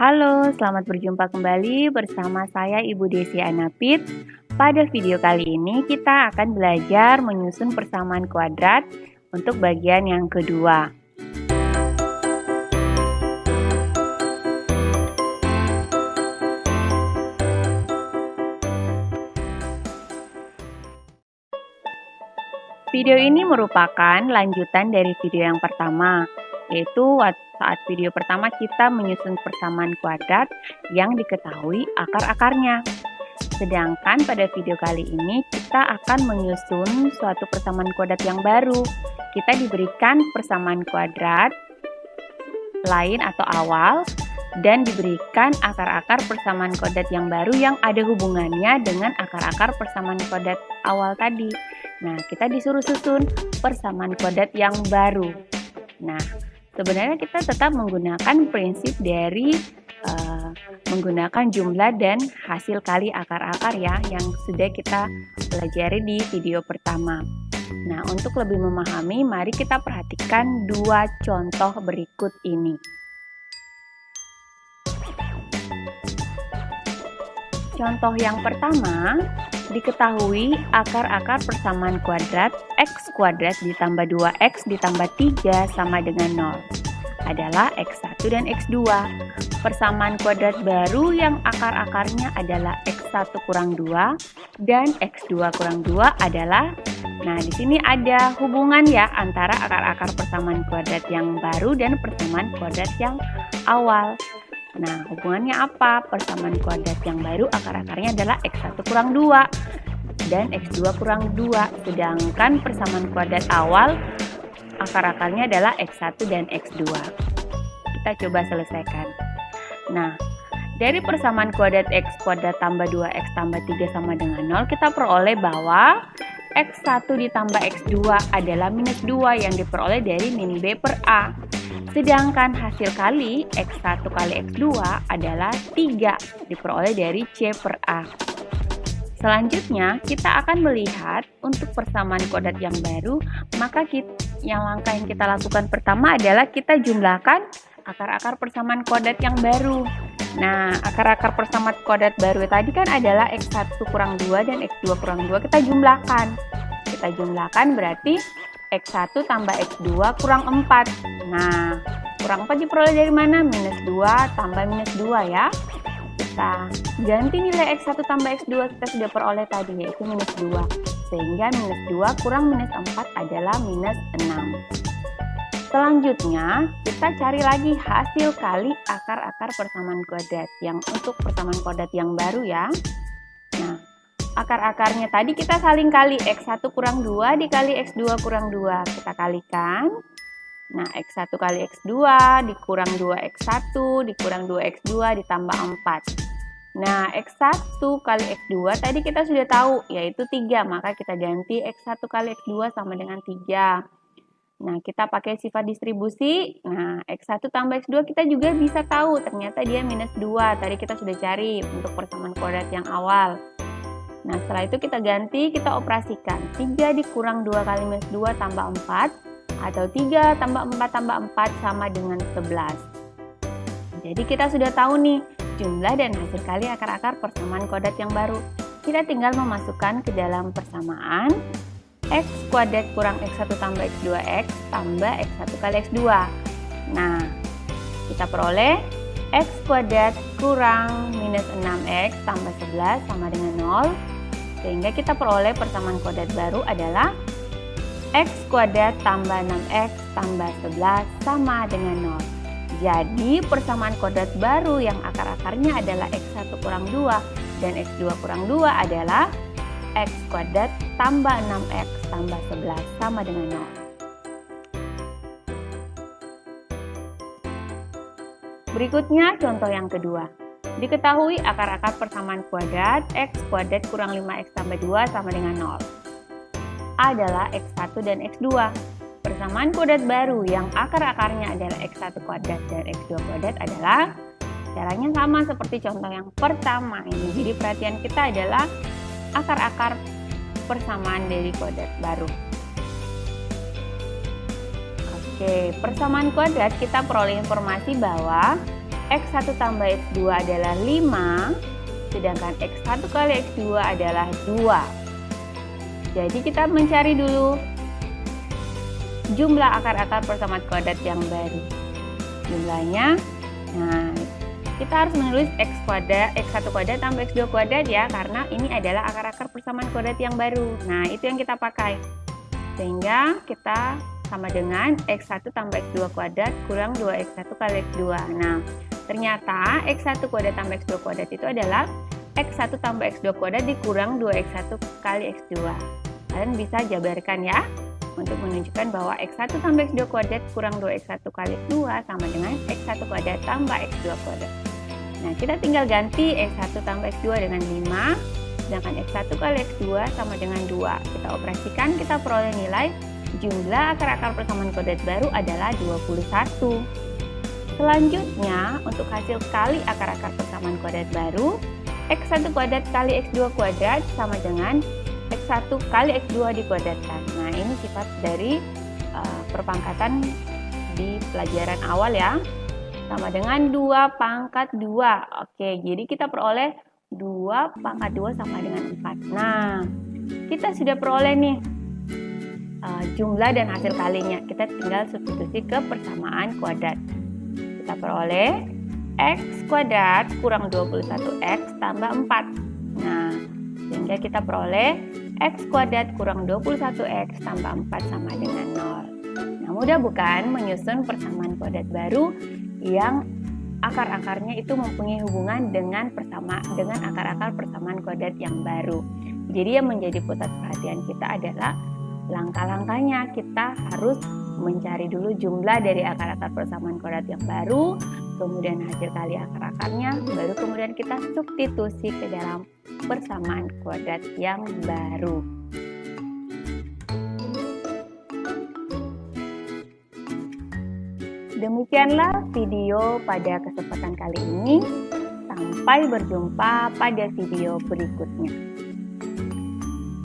Halo, selamat berjumpa kembali bersama saya Ibu Desi Anapit. Pada video kali ini kita akan belajar menyusun persamaan kuadrat untuk bagian yang kedua. Video ini merupakan lanjutan dari video yang pertama, yaitu saat video pertama kita menyusun persamaan kuadrat yang diketahui akar-akarnya. Sedangkan pada video kali ini kita akan menyusun suatu persamaan kuadrat yang baru. Kita diberikan persamaan kuadrat lain atau awal dan diberikan akar-akar persamaan kuadrat yang baru yang ada hubungannya dengan akar-akar persamaan kuadrat awal tadi. Nah, kita disuruh susun persamaan kuadrat yang baru. Nah, sebenarnya kita tetap menggunakan prinsip dari menggunakan jumlah dan hasil kali akar-akar ya, yang sudah kita pelajari di video pertama. Nah, untuk lebih memahami, mari kita perhatikan dua contoh berikut ini. Contoh yang pertama, diketahui akar-akar persamaan kuadrat x kuadrat ditambah 2x ditambah 3 sama dengan 0 adalah x1 dan x2. Persamaan kuadrat baru yang akar-akarnya adalah x1 kurang 2 dan x2 kurang 2 adalah, nah di sini ada hubungan ya antara akar-akar persamaan kuadrat yang baru dan persamaan kuadrat yang awal. Nah, hubungannya apa? Persamaan kuadrat yang baru akar-akarnya adalah x1 kurang 2 dan x2 kurang 2. Sedangkan persamaan kuadrat awal akar-akarnya adalah x1 dan x2. Kita coba selesaikan. Nah, dari persamaan kuadrat x kuadrat tambah 2x tambah 3 sama dengan 0, kita peroleh bahwa x1 ditambah x2 adalah minus 2 yang diperoleh dari mini b per a. Sedangkan hasil kali x1 kali x2 adalah 3 diperoleh dari c per a. Selanjutnya kita akan melihat untuk persamaan kuadrat yang baru, maka langkah yang kita lakukan pertama adalah kita jumlahkan akar-akar persamaan kuadrat yang baru. Nah, akar-akar persamaan kuadrat baru tadi kan adalah x1 kurang 2 dan x2 kurang 2, kita jumlahkan. Kita jumlahkan berarti x1 tambah x2 kurang 4. Nah, kurang 4 diperoleh dari mana? Minus 2 tambah minus 2 ya. Kita ganti nilai x1 tambah x2 kita sudah peroleh tadi, yaitu minus 2. Sehingga minus 2 kurang minus 4 adalah minus 6. Selanjutnya, kita cari lagi hasil kali akar-akar persamaan kuadrat yang untuk persamaan kuadrat yang baru ya. Nah, akar-akarnya tadi kita saling kali, x1 kurang 2 dikali x2 kurang 2, kita kalikan. Nah, x1 kali x2 dikurang 2x1 dikurang 2x2 ditambah 4. Nah, x1 kali x2 tadi kita sudah tahu, yaitu 3, maka kita ganti x1 kali x2 sama dengan 3. Nah, kita pakai sifat distribusi. Nah, x1 tambah x2 kita juga bisa tahu, ternyata dia minus 2. Tadi kita sudah cari untuk persamaan kuadrat yang awal. Nah, setelah itu kita ganti, kita operasikan. 3 dikurang 2 kali minus 2 tambah 4, atau 3 tambah 4 tambah 4 sama dengan 11. Jadi kita sudah tahu nih, jumlah dan hasil kali akar-akar persamaan kuadrat yang baru. Kita tinggal memasukkan ke dalam persamaan x kuadrat kurang x1 tambah x2x tambah x1 kali x2. Nah, kita peroleh x kuadrat kurang minus 6x tambah 11 sama dengan 0. Sehingga kita peroleh persamaan kuadrat baru adalah x kuadrat tambah 6x tambah 11 sama dengan 0. Jadi persamaan kuadrat baru yang akar-akarnya adalah x1 kurang 2 dan x2 kurang 2 adalah x kuadrat tambah 6x tambah 11 sama dengan 0. Berikutnya contoh yang kedua. Diketahui akar-akar persamaan kuadrat x kuadrat kurang 5x tambah 2 sama dengan 0 adalah x1 dan x2. Persamaan kuadrat baru yang akar-akarnya adalah x1 kuadrat dan x2 kuadrat adalah, caranya sama seperti contoh yang pertama ini. Jadi perhatian kita adalah akar-akar persamaan dari kuadrat baru. Oke, persamaan kuadrat kita peroleh informasi bahwa X1 tambah X2 adalah 5, sedangkan X1 kali X2 adalah 2. Jadi kita mencari dulu jumlah akar-akar persamaan kuadrat yang baru. Jumlahnya, nah kita harus menulis X1 kuadrat tambah X2 kuadrat ya, karena ini adalah akar-akar persamaan kuadrat yang baru. Nah, itu yang kita pakai. Sehingga kita sama dengan X1 tambah X2 kuadrat kurang 2X1 kali X2. Nah, ternyata X1 kuadrat tambah X2 kuadrat itu adalah X1 tambah X2 kuadrat dikurang 2X1 kali X2. Kalian bisa jabarkan ya, untuk menunjukkan bahwa X1 tambah X2 kuadrat kurang 2X1 kali X2 sama dengan X1 kuadrat tambah X2 kuadrat. Nah, kita tinggal ganti X1 tambah X2 dengan 5, sedangkan X1 kali X2 sama dengan 2. Kita operasikan, kita peroleh nilai jumlah akar-akar persamaan kuadrat baru adalah 21. Selanjutnya, untuk hasil kali akar-akar persamaan kuadrat baru, X1 kuadrat kali X2 kuadrat sama dengan X1 kali X2 dikuadratkan. Nah, ini sifat dari perpangkatan di pelajaran awal ya. Sama dengan 2 pangkat 2. Oke, jadi kita peroleh 2 pangkat 2 sama dengan 4. Nah, kita sudah peroleh nih jumlah dan hasil kalinya. Kita tinggal substitusi ke persamaan kuadrat. Kita peroleh X kuadrat kurang 21X tambah 4. Nah, sehingga kita peroleh X kuadrat kurang 21X tambah 4 sama dengan 0. Nah, mudah bukan menyusun persamaan kuadrat baru yang akar-akarnya itu mempunyai hubungan dengan akar-akar persamaan kuadrat yang baru. Jadi yang menjadi pusat perhatian kita adalah langkah-langkahnya. Kita harus mencari dulu jumlah dari akar-akar persamaan kuadrat yang baru, kemudian hasil kali akar-akarnya, baru kemudian kita substitusi ke dalam persamaan kuadrat yang baru. Demikianlah video pada kesempatan kali ini. Sampai berjumpa pada video berikutnya.